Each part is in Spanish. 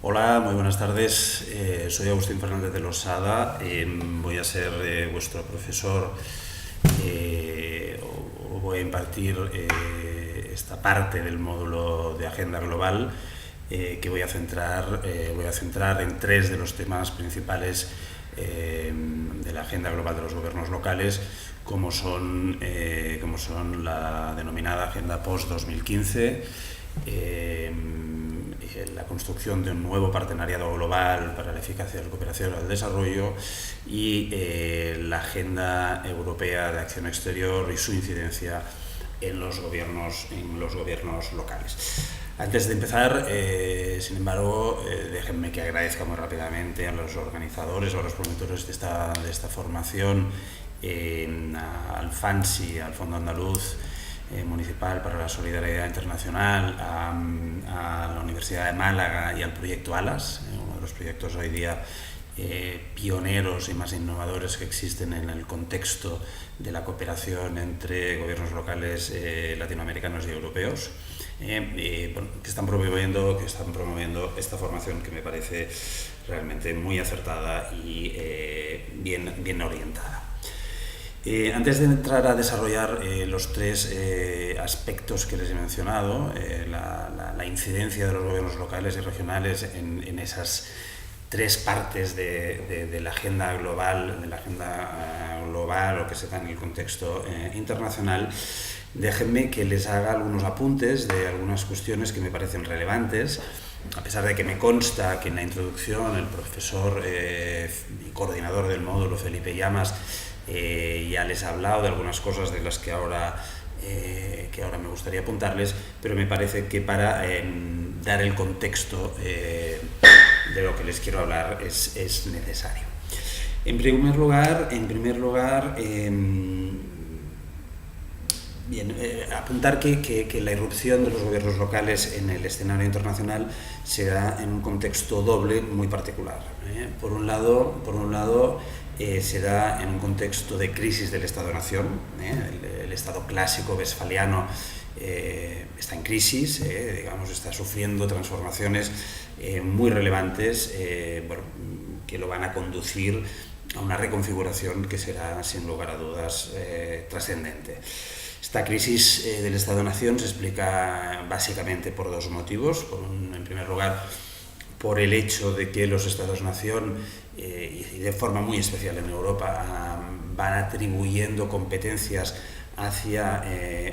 Hola, muy buenas tardes. Soy Agustín Fernández de Losada. Voy a ser vuestro profesor. O voy a impartir esta parte del módulo de Agenda Global que voy a centrar en tres de los temas principales de la Agenda Global de los Gobiernos Locales, como son la denominada Agenda Post-2015, la construcción de un nuevo partenariado global para la eficacia de la cooperación al desarrollo y la Agenda Europea de Acción Exterior y su incidencia en los gobiernos locales. Antes de empezar, sin embargo, déjenme que agradezca muy rápidamente a los organizadores o a los promotores de esta formación, al FANSI, al Fondo Andaluz Municipal para la Solidaridad Internacional, a la Universidad de Málaga y al proyecto ALAS, uno de los proyectos hoy día pioneros y más innovadores que existen en el contexto de la cooperación entre gobiernos locales latinoamericanos y europeos, que están promoviendo esta formación que me parece realmente muy acertada y bien orientada. Antes de entrar a desarrollar los tres aspectos que les he mencionado, la incidencia de los gobiernos locales y regionales en esas tres partes de la agenda global, o que se da en el contexto internacional, déjenme que les haga algunos apuntes de algunas cuestiones que me parecen relevantes, a pesar de que me consta que en la introducción el profesor y coordinador del módulo, Felipe Llamas, ya les ha hablado de algunas cosas de las que ahora me gustaría apuntarles, pero me parece que para dar el contexto de lo que les quiero hablar es necesario. En primer lugar, apuntar que la irrupción de los gobiernos locales en el escenario internacional se da en un contexto doble muy particular. Por un lado, se da en un contexto de crisis del Estado-Nación. El Estado clásico westfaliano está en crisis, está sufriendo transformaciones muy relevantes que lo van a conducir a una reconfiguración que será, sin lugar a dudas, trascendente. Esta crisis del Estado-Nación se explica básicamente por dos motivos. En primer lugar, por el hecho de que los Estados-Nación, y de forma muy especial en Europa, van atribuyendo competencias hacia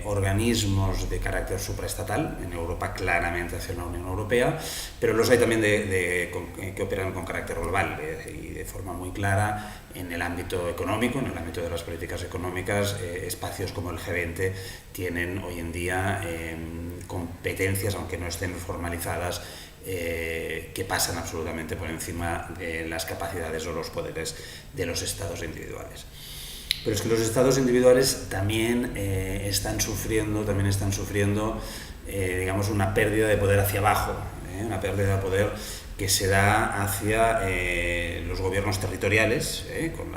organismos de carácter supraestatal, en Europa claramente hacia la Unión Europea, pero los hay también que operan con carácter global y de forma muy clara en el ámbito económico, en el ámbito de las políticas económicas. Espacios como el G20 tienen hoy en día competencias, aunque no estén formalizadas, que pasan absolutamente por encima de las capacidades o los poderes de los estados individuales. Pero es que los estados individuales también están sufriendo una pérdida de poder hacia abajo, una pérdida de poder que se da hacia los gobiernos territoriales, con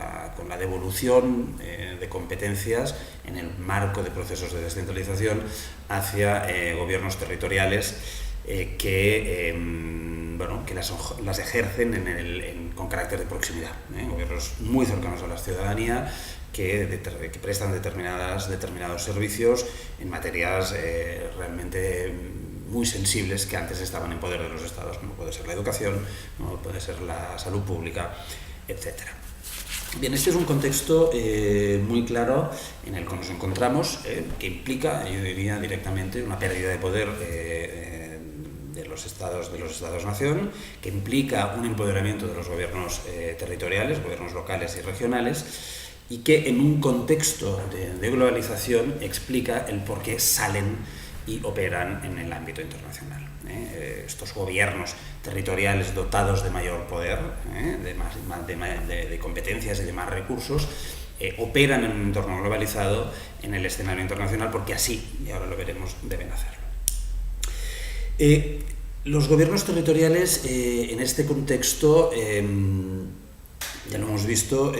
la devolución de competencias en el marco de procesos de descentralización hacia gobiernos territoriales que las ejercen con carácter de proximidad, gobiernos muy cercanos a la ciudadanía que prestan determinados servicios en materias realmente muy sensibles que antes estaban en poder de los estados, como puede ser la educación, como puede ser la salud pública, etc. Bien, este es un contexto muy claro en el que nos encontramos, que implica, yo diría directamente, una pérdida de poder de los estados-nación, que implica un empoderamiento de los gobiernos territoriales, gobiernos locales y regionales, y que en un contexto de globalización explica el por qué salen y operan en el ámbito internacional. Estos gobiernos territoriales dotados de mayor poder, de competencias y de más recursos, operan en un entorno globalizado en el escenario internacional porque así, y ahora lo veremos, deben hacerlo. Los gobiernos territoriales en este contexto, ya lo hemos visto,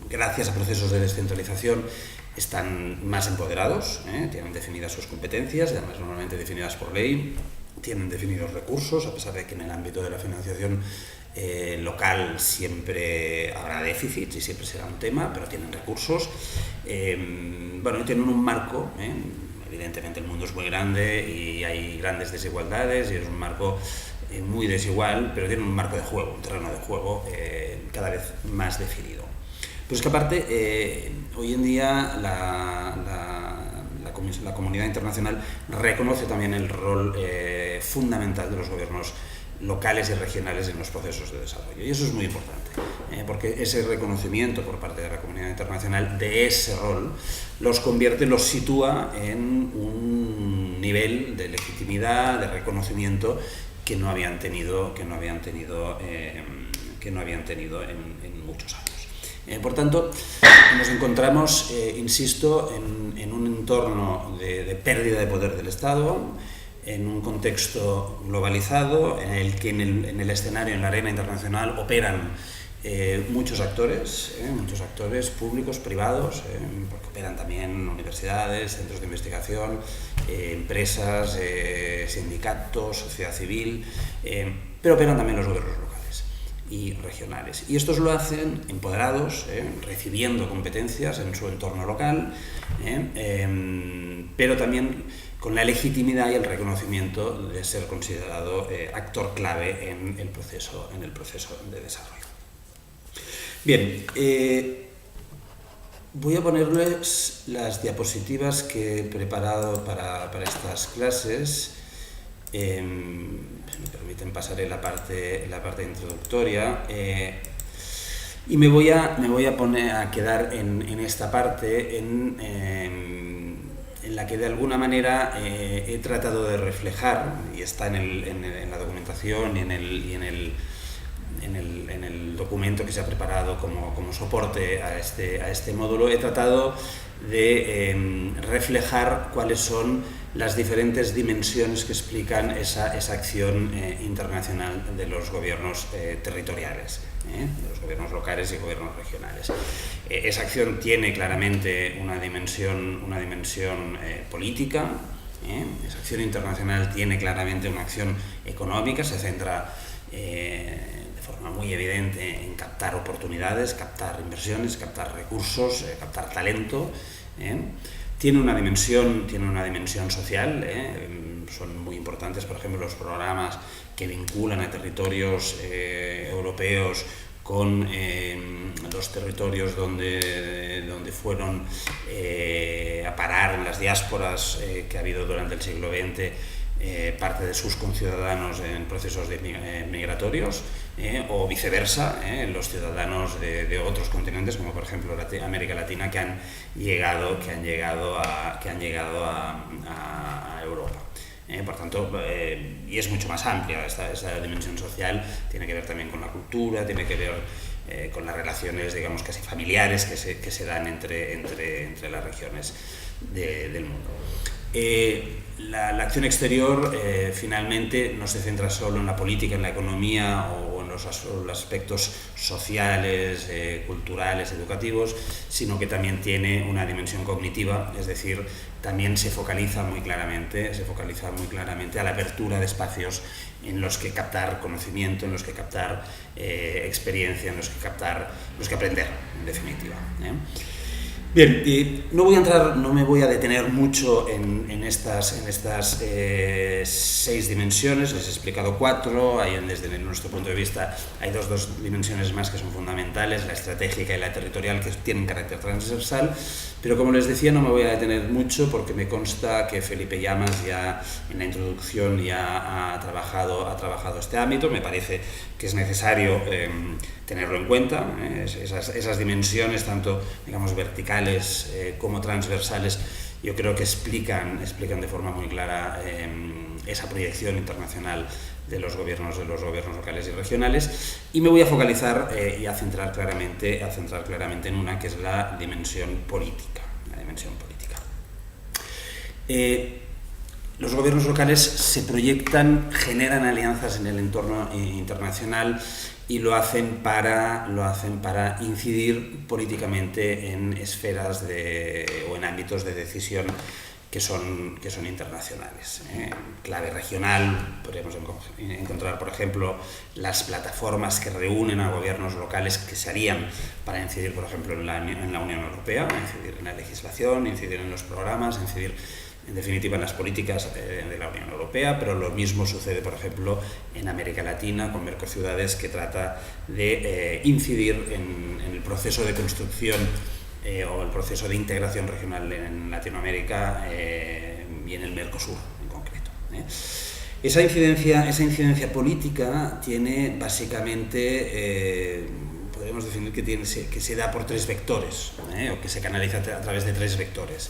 gracias a procesos de descentralización, están más empoderados, tienen definidas sus competencias, además normalmente definidas por ley, tienen definidos recursos, a pesar de que en el ámbito de la financiación local siempre habrá déficits y siempre será un tema, pero tienen recursos. Bueno, tienen un marco, evidentemente el mundo es muy grande y hay grandes desigualdades y es un marco muy desigual, pero tienen un marco de juego, un terreno de juego cada vez más definido. Pero es que aparte, hoy en día la comunidad internacional reconoce también el rol fundamental de los gobiernos locales y regionales en los procesos de desarrollo. Y eso es muy importante, porque ese reconocimiento por parte de la comunidad internacional de ese rol los convierte, los sitúa en un nivel de legitimidad, de reconocimiento que no habían tenido en muchos años. Por tanto, nos encontramos, insisto, en un entorno de pérdida de poder del Estado, en un contexto globalizado en el que en el escenario, en la arena internacional, operan muchos actores públicos, privados, porque operan también universidades, centros de investigación, empresas, sindicatos, sociedad civil, pero operan también los gobiernos locales y regionales. Y estos lo hacen empoderados, recibiendo competencias en su entorno local, pero también con la legitimidad y el reconocimiento de ser considerado actor clave en el proceso de desarrollo. Bien, voy a ponerles las diapositivas que he preparado para estas clases. Si me permiten, pasaré la parte introductoria. Y me voy a quedar en esta parte en la que de alguna manera he tratado de reflejar, y está en la documentación y en el documento que se ha preparado como soporte a este módulo, he tratado de reflejar cuáles son las diferentes dimensiones que explican esa acción internacional de los gobiernos territoriales, de los gobiernos locales y gobiernos regionales. Esa acción tiene claramente una dimensión política. Esa acción internacional tiene claramente una acción económica, se centra de forma muy evidente en captar oportunidades, captar inversiones, captar recursos, captar talento. Tiene una dimensión social, son muy importantes, por ejemplo, los programas que vinculan a territorios europeos con los territorios donde fueron a parar las diásporas que ha habido durante el siglo XX, parte de sus conciudadanos en procesos migratorios, o viceversa, los ciudadanos de otros continentes, como por ejemplo América Latina, que han llegado a Europa. Por tanto, y es mucho más amplia esta dimensión social, tiene que ver también con la cultura, tiene que ver con las relaciones, digamos, casi familiares que se dan entre las regiones del mundo. La acción exterior finalmente no se centra solo en la política, en la economía o en los aspectos sociales, culturales, educativos, sino que también tiene una dimensión cognitiva, es decir, también se focaliza muy claramente a la apertura de espacios en los que captar conocimiento, en los que captar experiencia, en los que aprender, en definitiva. Bien, y no me voy a detener mucho en estas 6 dimensiones, les he explicado 4, desde nuestro punto de vista hay dos dimensiones más que son fundamentales, la estratégica y la territorial, que tienen carácter transversal, pero como les decía no me voy a detener mucho porque me consta que Felipe Llamas ya en la introducción ya ha trabajado este ámbito. Me parece que es necesario tenerlo en cuenta, esas dimensiones tanto, digamos, verticales como transversales. Yo creo que explican de forma muy clara esa proyección internacional de los gobiernos locales y regionales, y me voy a focalizar y a centrar claramente en una, que es la dimensión política. Los gobiernos locales se proyectan, generan alianzas en el entorno internacional y lo hacen para incidir políticamente en esferas o en ámbitos de decisión que son internacionales. En clave regional podemos encontrar, por ejemplo, las plataformas que reúnen a gobiernos locales que se harían para incidir, por ejemplo, en la Unión Europea, incidir en la legislación, incidir en los programas, incidir en definitiva en las políticas de la Unión Europea, pero lo mismo sucede, por ejemplo, en América Latina con Mercociudades, que trata de incidir en el proceso de construcción o el proceso de integración regional en Latinoamérica y en el Mercosur en concreto. Esa incidencia política tiene básicamente, podemos definir que se da por tres vectores, o que se canaliza a través de tres vectores.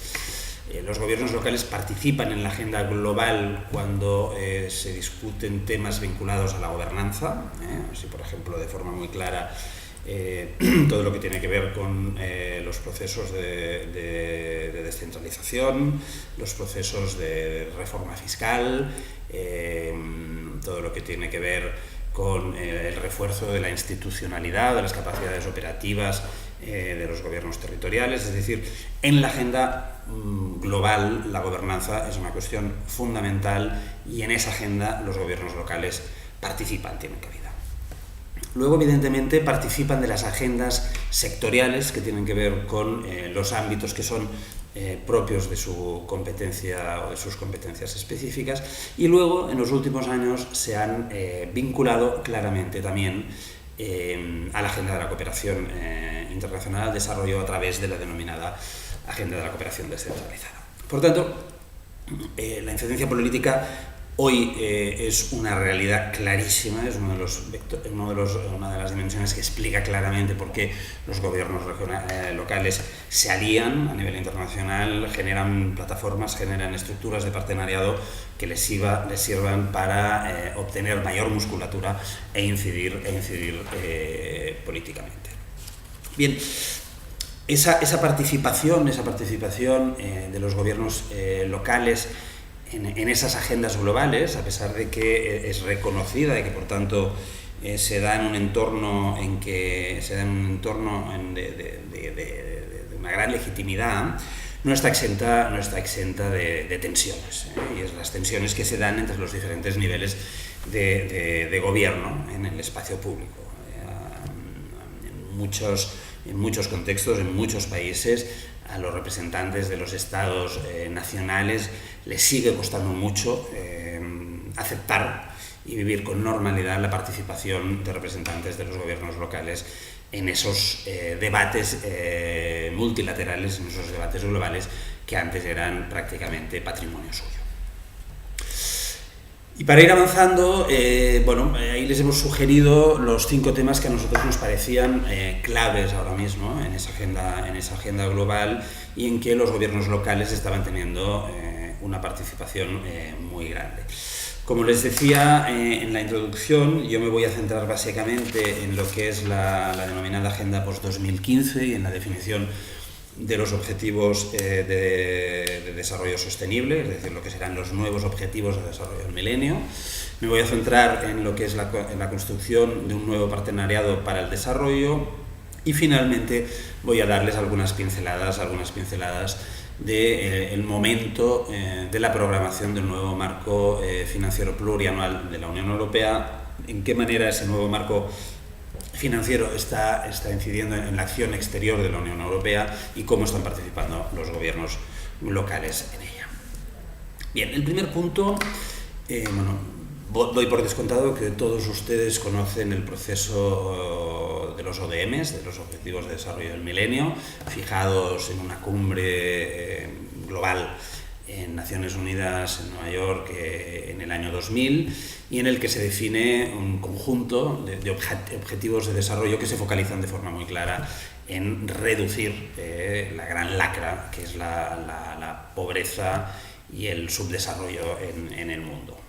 Los gobiernos locales participan en la agenda global cuando se discuten temas vinculados a la gobernanza, así por ejemplo de forma muy clara todo lo que tiene que ver con los procesos de descentralización, los procesos de reforma fiscal, todo lo que tiene que ver con el refuerzo de la institucionalidad, de las capacidades operativas de los gobiernos territoriales. Es decir, en la agenda global la gobernanza es una cuestión fundamental y en esa agenda los gobiernos locales participan, tienen cabida. Luego, evidentemente, participan de las agendas sectoriales que tienen que ver con los ámbitos que son propios de su competencia o de sus competencias específicas, y luego, en los últimos años, se han vinculado claramente también a la agenda de la cooperación internacional al desarrollo a través de la denominada agenda de la cooperación descentralizada. Por tanto, la incidencia política hoy es una realidad clarísima, es una de las dimensiones que explica claramente por qué los gobiernos locales se alían a nivel internacional, generan plataformas, generan estructuras de partenariado que les sirvan para obtener mayor musculatura e incidir políticamente. Bien, esa participación de los gobiernos locales en esas agendas globales, a pesar de que es reconocida y que por tanto se da en un entorno de una gran legitimidad, no está exenta de tensiones, y es las tensiones que se dan entre los diferentes niveles de gobierno en el espacio público. En muchos contextos, en muchos países, a los representantes de los estados nacionales les sigue costando mucho aceptar y vivir con normalidad la participación de representantes de los gobiernos locales en esos debates multilaterales, en esos debates globales que antes eran prácticamente patrimonio suyo. Y para ir avanzando, ahí les hemos sugerido los 5 temas que a nosotros nos parecían claves ahora mismo en esa agenda global y en que los gobiernos locales estaban teniendo una participación muy grande. Como les decía en la introducción, yo me voy a centrar básicamente en lo que es la denominada Agenda Post-2015 y en la definición de los objetivos de desarrollo sostenible, es decir, lo que serán los nuevos objetivos de desarrollo del milenio. Me voy a centrar en lo que es en la construcción de un nuevo partenariado para el desarrollo y finalmente voy a darles algunas pinceladas del momento de la programación del nuevo marco financiero plurianual de la Unión Europea, en qué manera ese nuevo marco financiero está incidiendo en la acción exterior de la Unión Europea y cómo están participando los gobiernos locales en ella. Bien, el primer punto, doy por descontado que todos ustedes conocen el proceso de los ODMs, de los Objetivos de Desarrollo del Milenio, fijados en una cumbre global en Naciones Unidas en Nueva York en el año 2000, y en el que se define un conjunto de objetivos de desarrollo que se focalizan de forma muy clara en reducir la gran lacra que es la pobreza y el subdesarrollo en el mundo.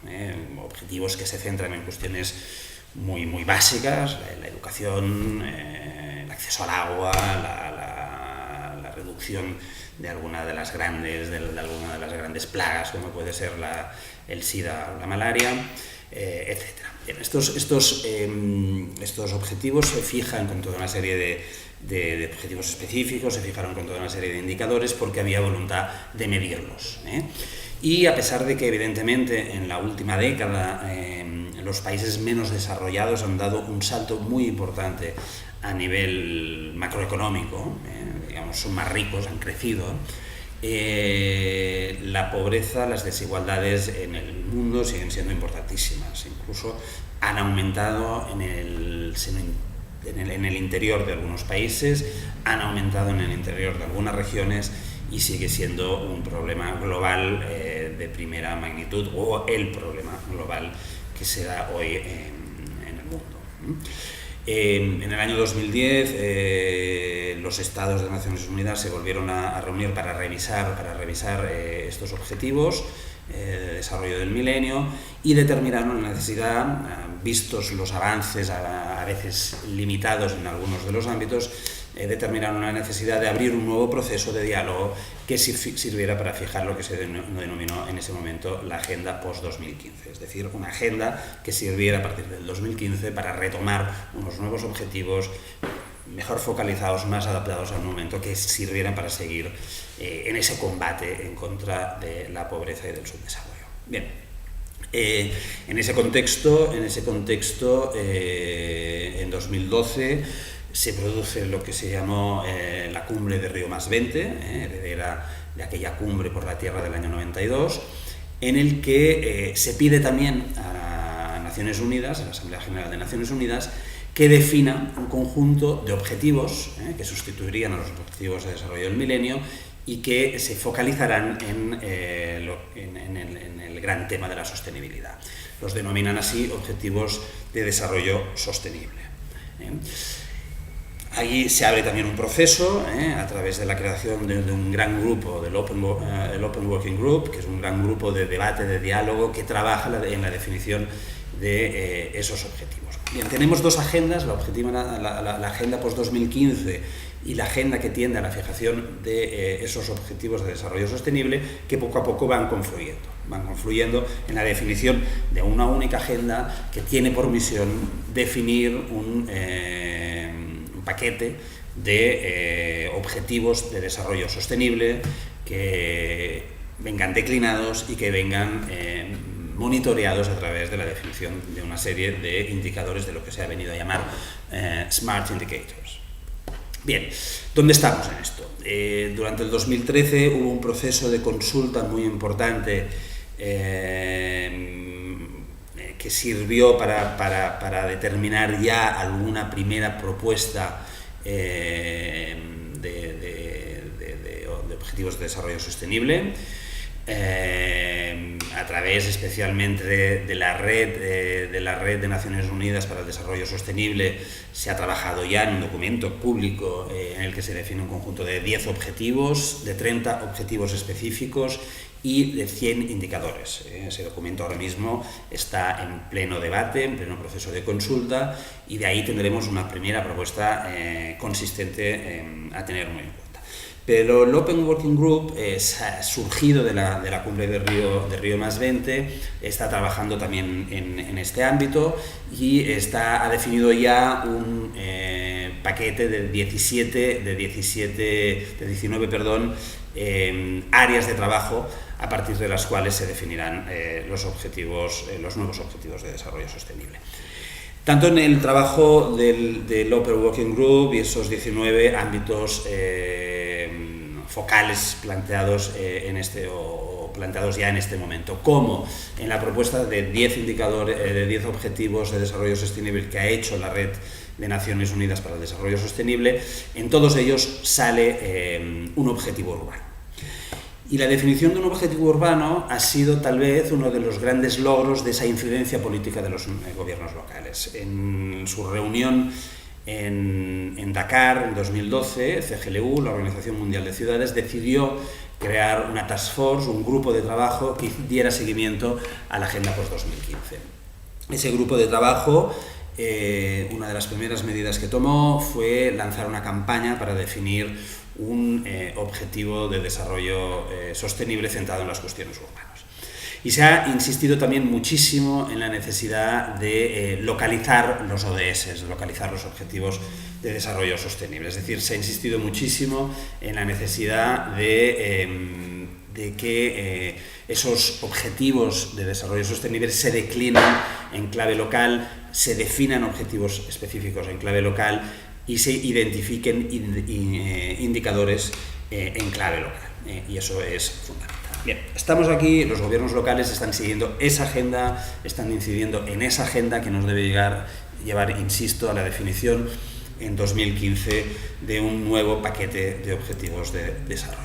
Objetivos que se centran en cuestiones muy básicas, la educación, el acceso al agua, la reducción de alguna de las grandes plagas, como puede ser el SIDA o la malaria, etcétera. Bien, estos objetivos se fijan con toda una serie de objetivos específicos, se fijaron con toda una serie de indicadores porque había voluntad de medirlos. Y a pesar de que evidentemente en la última década los países menos desarrollados han dado un salto muy importante a nivel macroeconómico, digamos, son más ricos, han crecido, la pobreza, las desigualdades en el mundo siguen siendo importantísimas. Incluso han aumentado en el interior de algunos países, han aumentado en el interior de algunas regiones y sigue siendo un problema global de primera magnitud, o el problema global que se da hoy en el mundo. En el año 2010 los estados de Naciones Unidas se volvieron a reunir para revisar estos objetivos de desarrollo del milenio y determinaron la necesidad, vistos los avances a veces limitados en algunos de los ámbitos, determinaron la necesidad de abrir un nuevo proceso de diálogo que sirviera para fijar lo que se denominó en ese momento la Agenda Post-2015, es decir, una agenda que sirviera a partir del 2015 para retomar unos nuevos objetivos mejor focalizados, más adaptados al momento, que sirvieran para seguir en ese combate en contra de la pobreza y del subdesarrollo. Bien, en ese contexto, en 2012, se produce lo que se llamó la cumbre de Río +20, heredera de aquella cumbre por la tierra del año 92, en el que se pide también a Naciones Unidas, a la Asamblea General de Naciones Unidas, que defina un conjunto de objetivos que sustituirían a los objetivos de desarrollo del milenio y que se focalizarán en el gran tema de la sostenibilidad. Los denominan así Objetivos de Desarrollo Sostenible. Allí se abre también un proceso a través de la creación de un gran grupo, el Open Working Group, que es un gran grupo de debate, de diálogo, que trabaja en la definición de esos objetivos. Bien, tenemos dos agendas, la agenda post-2015 y la agenda que tiende a la fijación de esos objetivos de desarrollo sostenible, que poco a poco van confluyendo en la definición de una única agenda que tiene por misión definir un paquete de objetivos de desarrollo sostenible que vengan declinados y que vengan monitoreados a través de la definición de una serie de indicadores de lo que se ha venido a llamar Smart Indicators. Bien, ¿dónde estamos en esto? Durante el 2013 hubo un proceso de consulta muy importante que sirvió para determinar ya alguna primera propuesta de objetivos de desarrollo sostenible, a través especialmente de la red de Naciones Unidas para el Desarrollo Sostenible. Se ha trabajado ya en un documento público en el que se define un conjunto de 10 objetivos, de 30 objetivos específicos y de 100 indicadores. Ese documento ahora mismo está en pleno debate, en pleno proceso de consulta, y de ahí tendremos una primera propuesta consistente a tener muy en cuenta. Pero el Open Working Group, surgido de la cumbre de Río +20, está trabajando también en este ámbito y ha definido ya un paquete de 19 áreas de trabajo a partir de las cuales se definirán los nuevos objetivos de desarrollo sostenible. Tanto en el trabajo del Open Working Group y esos 19 ámbitos focales planteados planteados ya en este momento, como en la propuesta de 10 indicadores, de 10 objetivos de desarrollo sostenible que ha hecho la Red de Naciones Unidas para el Desarrollo Sostenible, en todos ellos sale un objetivo urbano. Y la definición de un objetivo urbano ha sido tal vez uno de los grandes logros de esa incidencia política de los gobiernos locales. En su reunión en Dakar, en 2012, CGLU, la Organización Mundial de Ciudades, decidió crear una task force, un grupo de trabajo que diera seguimiento a la Agenda Post-2015. Ese grupo de trabajo, una de las primeras medidas que tomó fue lanzar una campaña para definir un objetivo de desarrollo sostenible centrado en las cuestiones urbanas. Y se ha insistido también muchísimo en la necesidad de localizar los ODS, localizar los Objetivos de Desarrollo Sostenible. Es decir, se ha insistido muchísimo en la necesidad de que esos objetivos de desarrollo sostenible se declinan en clave local, se definan objetivos específicos en clave local y se identifiquen indicadores en clave local. Y eso es fundamental. Bien, estamos aquí, los gobiernos locales están siguiendo esa agenda, están incidiendo en esa agenda que nos debe llevar, insisto, a la definición en 2015 de un nuevo paquete de objetivos de desarrollo.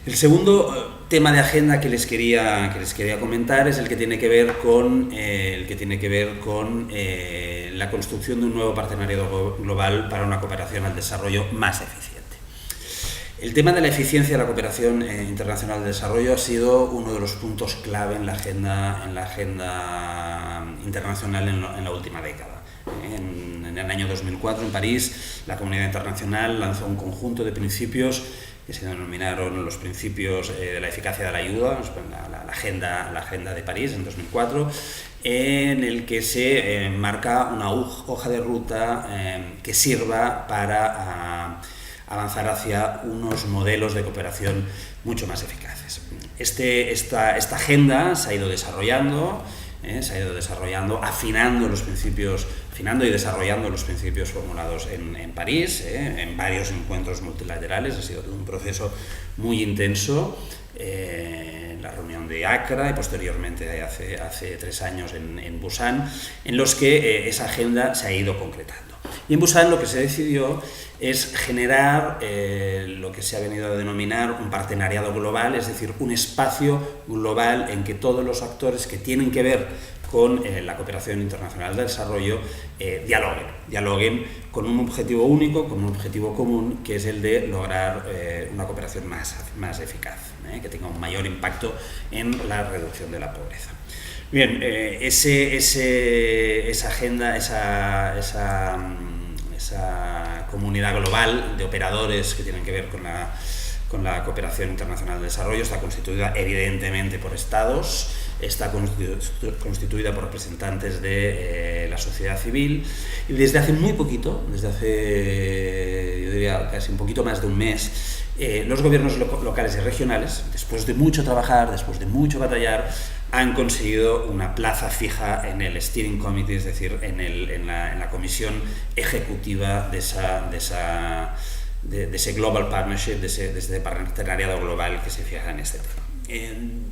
El segundo tema de agenda que les quería comentar es el que tiene que ver con la construcción de un nuevo partenariado global para una cooperación al desarrollo más eficiente. El tema de la eficiencia de la cooperación internacional de desarrollo ha sido uno de los puntos clave en la agenda internacional en la última década. En el año 2004, en París, la comunidad internacional lanzó un conjunto de principios que se denominaron los principios de la eficacia de la ayuda, la agenda de París en 2004, en el que se marca una hoja de ruta que sirva para avanzar hacia unos modelos de cooperación mucho más eficaces. Esta agenda se ha ido desarrollando, afinando y desarrollando los principios formulados en París, en varios encuentros multilaterales. Ha sido un proceso muy intenso, la reunión de Accra y posteriormente hace 3 años en Busan, en los que esa agenda se ha ido concretando. Y en Busan lo que se decidió es generar lo que se ha venido a denominar un partenariado global, es decir, un espacio global en que todos los actores que tienen que ver con la cooperación internacional de desarrollo dialoguen con un objetivo único, con un objetivo común, que es el de lograr una cooperación más eficaz, que tenga un mayor impacto en la reducción de la pobreza. Bien, esa agenda, esa comunidad global de operadores que tienen que ver con la cooperación internacional de desarrollo está constituida evidentemente por estados, está constituida por representantes de la sociedad civil, y desde hace muy poquito, yo diría casi un poquito más de un mes, los gobiernos locales y regionales, después de mucho trabajar, después de mucho batallar, han conseguido una plaza fija en el Steering Committee, es decir, en la comisión ejecutiva de ese Global Partnership, de ese partenariado global que se fija en este tema.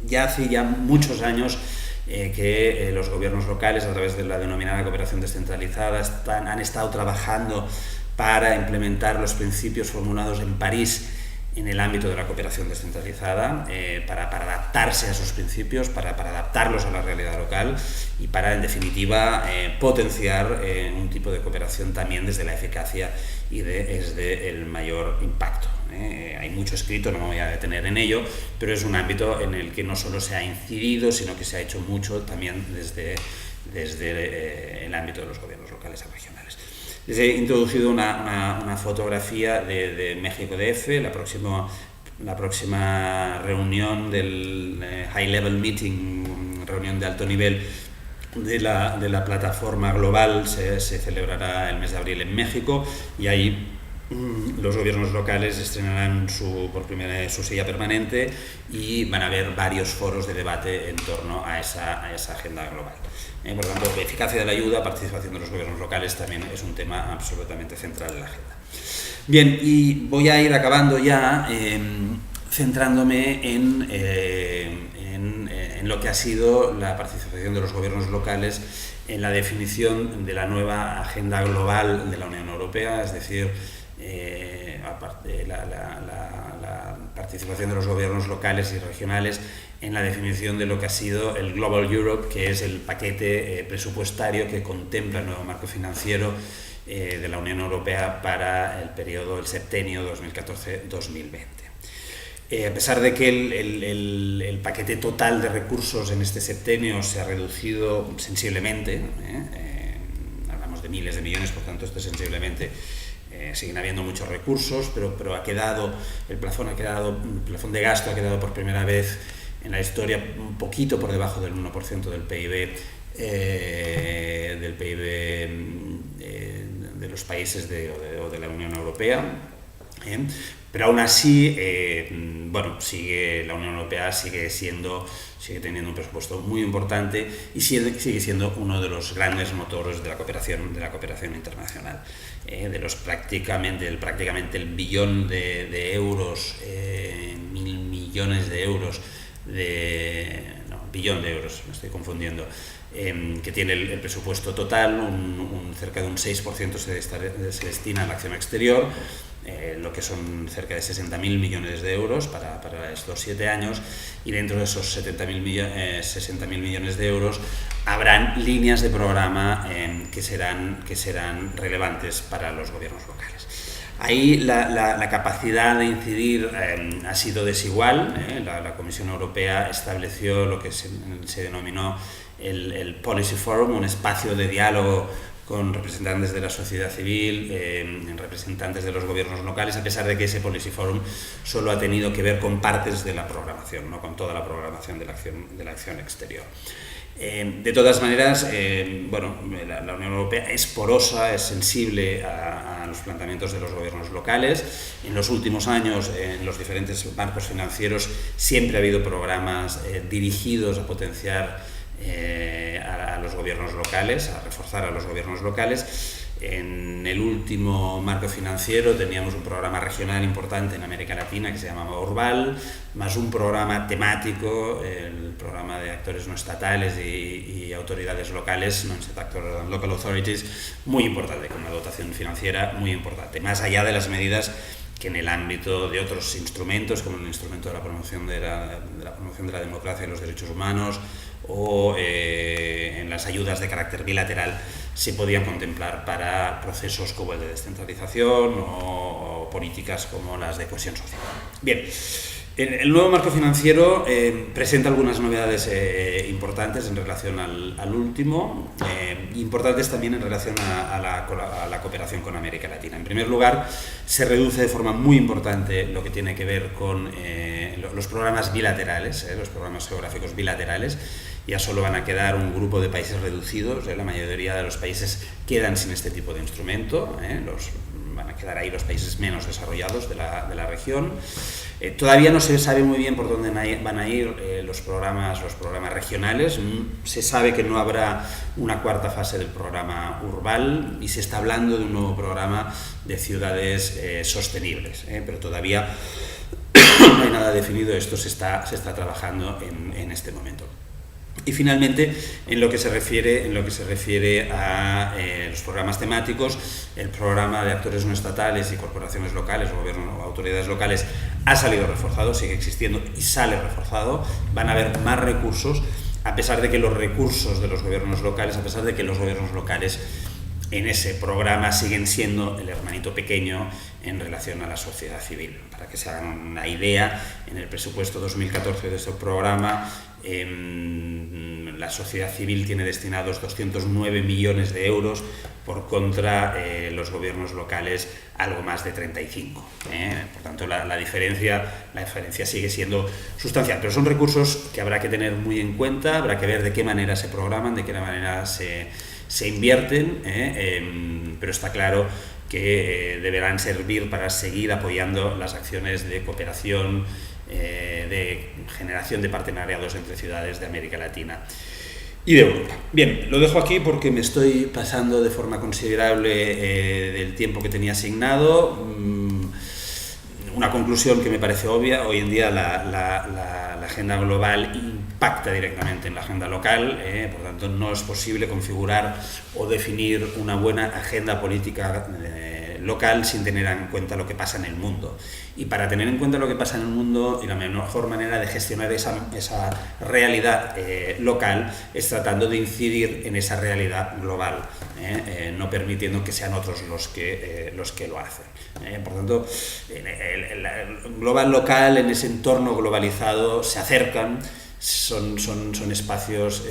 Ya hace muchos años que los gobiernos locales, a través de la denominada cooperación descentralizada, han estado trabajando para implementar los principios formulados en París en el ámbito de la cooperación descentralizada, para adaptarse a esos principios, para adaptarlos a la realidad local y para, en definitiva, potenciar un tipo de cooperación también desde la eficacia y desde el mayor impacto. Hay mucho escrito, no me voy a detener en ello, pero es un ámbito en el que no solo se ha incidido, sino que se ha hecho mucho también desde el ámbito de los gobiernos locales y regionales. Les he introducido una fotografía de México DF, la próxima reunión del High Level Meeting, reunión de alto nivel de la plataforma global, se celebrará el mes de abril en México, y ahí los gobiernos locales estrenarán por primera vez su silla permanente y van a haber varios foros de debate en torno a esa agenda global. Por lo tanto, la eficacia de la ayuda, participación de los gobiernos locales también es un tema absolutamente central en la agenda. Bien, y voy a ir acabando ya centrándome en lo que ha sido la participación de los gobiernos locales en la definición de la nueva agenda global de la Unión Europea, es decir, la participación de los gobiernos locales y regionales en la definición de lo que ha sido el Global Europe, que es el paquete presupuestario que contempla el nuevo marco financiero de la Unión Europea para el septenio 2014-2020. A pesar de que el paquete total de recursos en este septenio se ha reducido sensiblemente, hablamos de miles de millones, por tanto esto sensiblemente, siguen habiendo muchos recursos, pero el plafón de gasto ha quedado por primera vez en la historia un poquito por debajo del 1% del PIB, de los países o de la Unión Europea. Pero aún así, la Unión Europea sigue teniendo un presupuesto muy importante y sigue siendo uno de los grandes motores de la cooperación internacional. Prácticamente el billón de euros, 1.000 millones de euros, billón de euros, me estoy confundiendo, que tiene el presupuesto total, cerca de un 6% se destina a la acción exterior, lo que son cerca de 60.000 millones de euros para estos 7 años, y dentro de esos 60.000 millones de euros habrán líneas de programa que serán relevantes para los gobiernos locales. Ahí la capacidad de incidir ha sido desigual. La Comisión Europea estableció lo que se denominó el Policy Forum, un espacio de diálogo con representantes de la sociedad civil, representantes de los gobiernos locales, a pesar de que ese Policy Forum solo ha tenido que ver con partes de la programación, no con toda la programación de la acción exterior. De todas maneras, la Unión Europea es porosa, es sensible a los planteamientos de los gobiernos locales. En los últimos años, en los diferentes marcos financieros, siempre ha habido programas dirigidos a potenciar a los gobiernos locales, a reforzar a los gobiernos locales. En el último marco financiero teníamos un programa regional importante en América Latina que se llamaba Urbal, más un programa temático, el programa de actores no estatales y autoridades locales, Non-State Actors and Local Authorities, muy importante, con una dotación financiera muy importante, más allá de las medidas que en el ámbito de otros instrumentos, como el instrumento de la promoción de la democracia y los derechos humanos, o en las ayudas de carácter bilateral, se podían contemplar para procesos como el de descentralización o políticas como las de cohesión social. Bien, el nuevo marco financiero presenta algunas novedades importantes en relación al último, importantes también en relación a la cooperación con América Latina. En primer lugar, se reduce de forma muy importante lo que tiene que ver con los programas bilaterales, los programas geográficos bilaterales. Ya solo van a quedar un grupo de países reducidos, la mayoría de los países quedan sin este tipo de instrumento, van a quedar ahí los países menos desarrollados de la región. Todavía no se sabe muy bien por dónde van a ir los programas regionales. Se sabe que no habrá una cuarta fase del programa Urbal y se está hablando de un nuevo programa de ciudades sostenibles, pero todavía no hay nada definido. Esto se está trabajando en este momento. Y finalmente, en lo que se refiere a los programas temáticos, el programa de actores no estatales y corporaciones locales o gobiernos o autoridades locales ha salido reforzado, sigue existiendo y sale reforzado. Van a haber más recursos, a pesar de que los recursos de los gobiernos locales, en ese programa siguen siendo el hermanito pequeño en relación a la sociedad civil. Para que se hagan una idea, en el presupuesto 2014 de ese programa, la sociedad civil tiene destinados 209 millones de euros, por contra los gobiernos locales algo más de 35. Por tanto, la diferencia sigue siendo sustancial, pero son recursos que habrá que tener muy en cuenta, habrá que ver de qué manera se programan, de qué manera se invierten, pero está claro que deberán servir para seguir apoyando las acciones de cooperación, de generación de partenariados entre ciudades de América Latina y de Europa. Bien, lo dejo aquí porque me estoy pasando de forma considerable del tiempo que tenía asignado. Una conclusión que me parece obvia: hoy en día la agenda global impacta directamente en la agenda local, por tanto no es posible configurar o definir una buena agenda política local sin tener en cuenta lo que pasa en el mundo. Y para tener en cuenta lo que pasa en el mundo, y la mejor manera de gestionar esa realidad local es tratando de incidir en esa realidad global, no permitiendo que sean otros los que lo hacen. Por tanto, el global local, en ese entorno globalizado, se acercan. Son espacios,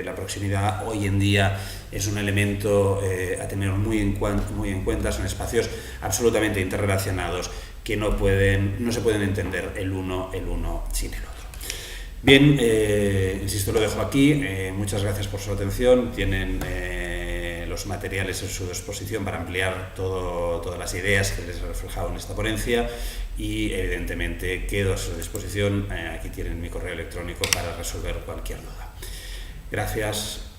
la proximidad hoy en día es un elemento a tener muy en cuenta. Son espacios absolutamente interrelacionados que no se pueden entender el uno sin el otro. Bien, insisto, lo dejo aquí. Muchas gracias por su atención. Tienen los materiales en su disposición para ampliar todas las ideas que les he reflejado en esta ponencia y, evidentemente, quedo a su disposición. Aquí tienen mi correo electrónico para resolver cualquier duda. Gracias.